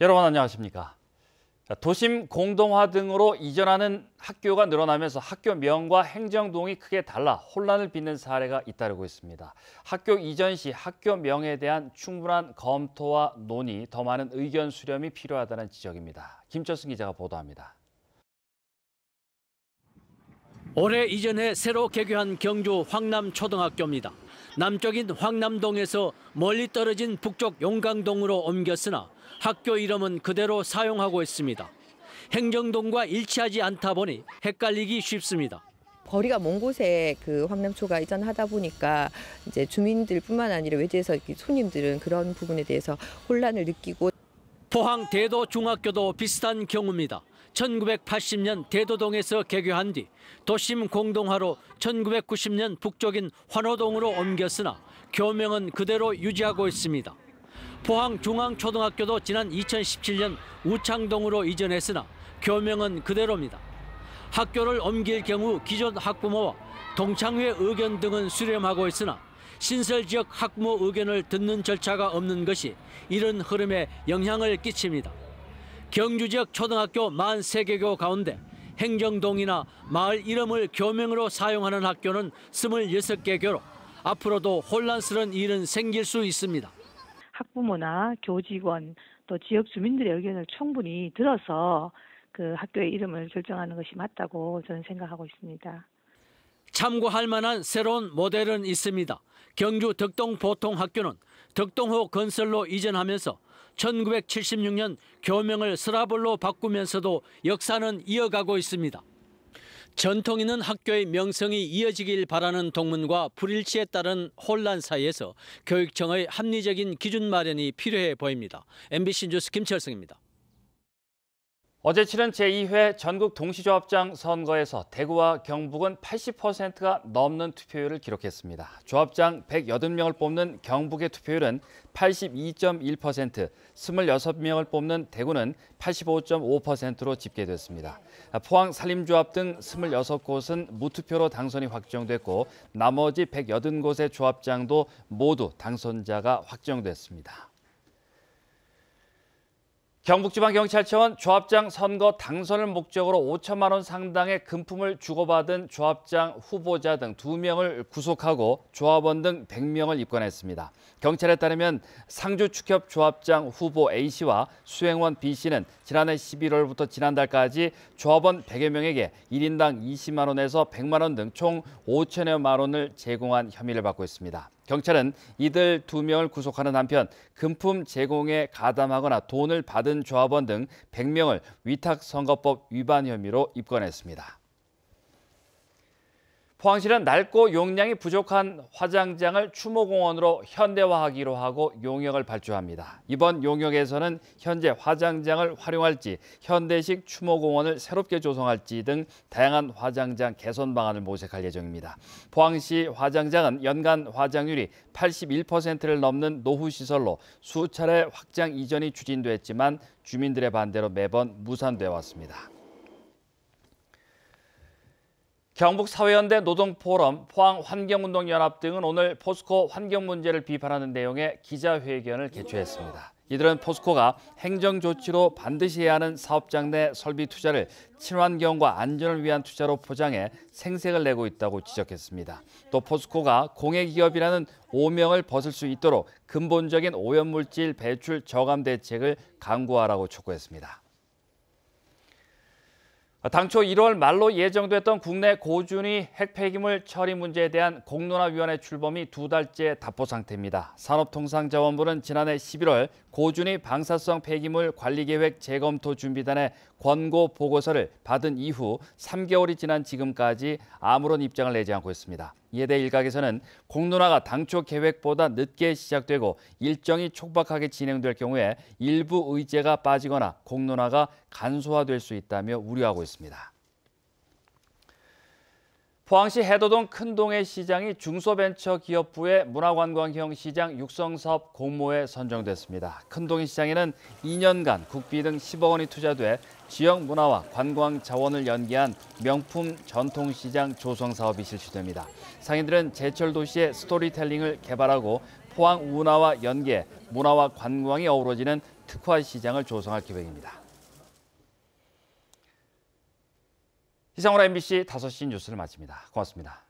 여러분 안녕하십니까? 도심 공동화 등으로 이전하는 학교가 늘어나면서 학교명과 행정동이 크게 달라 혼란을 빚는 사례가 잇따르고 있습니다. 학교 이전 시 학교명에 대한 충분한 검토와 논의, 더 많은 의견 수렴이 필요하다는 지적입니다. 김철승 기자가 보도합니다. 올해 이전해 새로 개교한 경주 황남초등학교입니다. 남쪽인 황남동에서 멀리 떨어진 북쪽 용강동으로 옮겼으나 학교 이름은 그대로 사용하고 있습니다. 행정동과 일치하지 않다 보니 헷갈리기 쉽습니다. 거리가 먼 곳에 그 황남초가 이전하다 보니까 이제 주민들뿐만 아니라 외지에서 손님들은 그런 부분에 대해서 혼란을 느끼고. 포항 대도중학교도 비슷한 경우입니다. 1980년 대도동에서 개교한 뒤 도심 공동화로 1990년 북쪽인 환호동으로 옮겼으나 교명은 그대로 유지하고 있습니다. 포항중앙초등학교도 지난 2017년 우창동으로 이전했으나 교명은 그대로입니다. 학교를 옮길 경우 기존 학부모와 동창회 의견 등은 수렴하고 있으나 신설 지역 학부모 의견을 듣는 절차가 없는 것이 이런 흐름에 영향을 끼칩니다. 경주 지역 초등학교 43개교 가운데 행정동이나 마을 이름을 교명으로 사용하는 학교는 26개교로 앞으로도 혼란스러운 일은 생길 수 있습니다. 학부모나 교직원 또 지역 주민들의 의견을 충분히 들어서 그 학교의 이름을 결정하는 것이 맞다고 저는 생각하고 있습니다. 참고할 만한 새로운 모델은 있습니다. 경주 덕동보통학교는 덕동호 건설로 이전하면서 1976년 교명을 서라벌로 바꾸면서도 역사는 이어가고 있습니다. 전통 있는 학교의 명성이 이어지길 바라는 동문과 불일치에 따른 혼란 사이에서 교육청의 합리적인 기준 마련이 필요해 보입니다. MBC 뉴스 김철승입니다. 어제 치른 제2회 전국 동시조합장 선거에서 대구와 경북은 80%가 넘는 투표율을 기록했습니다. 조합장 180명을 뽑는 경북의 투표율은 82.1%, 26명을 뽑는 대구는 85.5%로 집계됐습니다. 포항 산림조합 등 26곳은 무투표로 당선이 확정됐고 나머지 180곳의 조합장도 모두 당선자가 확정됐습니다. 경북지방경찰청은 조합장 선거 당선을 목적으로 5천만 원 상당의 금품을 주고받은 조합장 후보자 등 2명을 구속하고 조합원 등 100명을 입건했습니다. 경찰에 따르면 상주 축협 조합장 후보 A씨와 수행원 B씨는 지난해 11월부터 지난달까지 조합원 100여 명에게 1인당 20만 원에서 100만 원 등 총 5천여만 원을 제공한 혐의를 받고 있습니다. 경찰은 이들 2명을 구속하는 한편 금품 제공에 가담하거나 돈을 받은 조합원 등 100명을 위탁선거법 위반 혐의로 입건했습니다. 포항시는 낡고 용량이 부족한 화장장을 추모공원으로 현대화하기로 하고 용역을 발주합니다. 이번 용역에서는 현재 화장장을 활용할지 현대식 추모공원을 새롭게 조성할지 등 다양한 화장장 개선 방안을 모색할 예정입니다. 포항시 화장장은 연간 화장률이 81%를 넘는 노후시설로 수차례 확장 이전이 추진됐지만 주민들의 반대로 매번 무산돼 왔습니다. 경북사회연대 노동포럼, 포항환경운동연합 등은 오늘 포스코 환경 문제를 비판하는 내용의 기자회견을 개최했습니다. 이들은 포스코가 행정조치로 반드시 해야 하는 사업장 내 설비 투자를 친환경과 안전을 위한 투자로 포장해 생색을 내고 있다고 지적했습니다. 또 포스코가 공해기업이라는 오명을 벗을 수 있도록 근본적인 오염물질 배출 저감 대책을 강구하라고 촉구했습니다. 당초 1월 말로 예정됐던 국내 고준위 핵폐기물 처리 문제에 대한 공론화위원회 출범이 2달째 답보 상태입니다. 산업통상자원부는 지난해 11월 고준위 방사성 폐기물 관리계획 재검토 준비단의 권고 보고서를 받은 이후 3개월이 지난 지금까지 아무런 입장을 내지 않고 있습니다. 이에 대해 일각에서는 공론화가 당초 계획보다 늦게 시작되고 일정이 촉박하게 진행될 경우에 일부 의제가 빠지거나 공론화가 간소화될 수 있다며 우려하고 있습니다. 포항시 해도동 큰동해 시장이 중소벤처기업부의 문화관광형 시장 육성사업 공모에 선정됐습니다. 큰동해 시장에는 2년간 국비 등 10억 원이 투자돼 지역 문화와 관광 자원을 연계한 명품 전통시장 조성 사업이 실시됩니다. 상인들은 제철 도시의 스토리텔링을 개발하고 포항 운하와 연계, 문화와 관광이 어우러지는 특화 시장을 조성할 계획입니다. 이상으로 MBC 5시 뉴스를 마칩니다. 고맙습니다.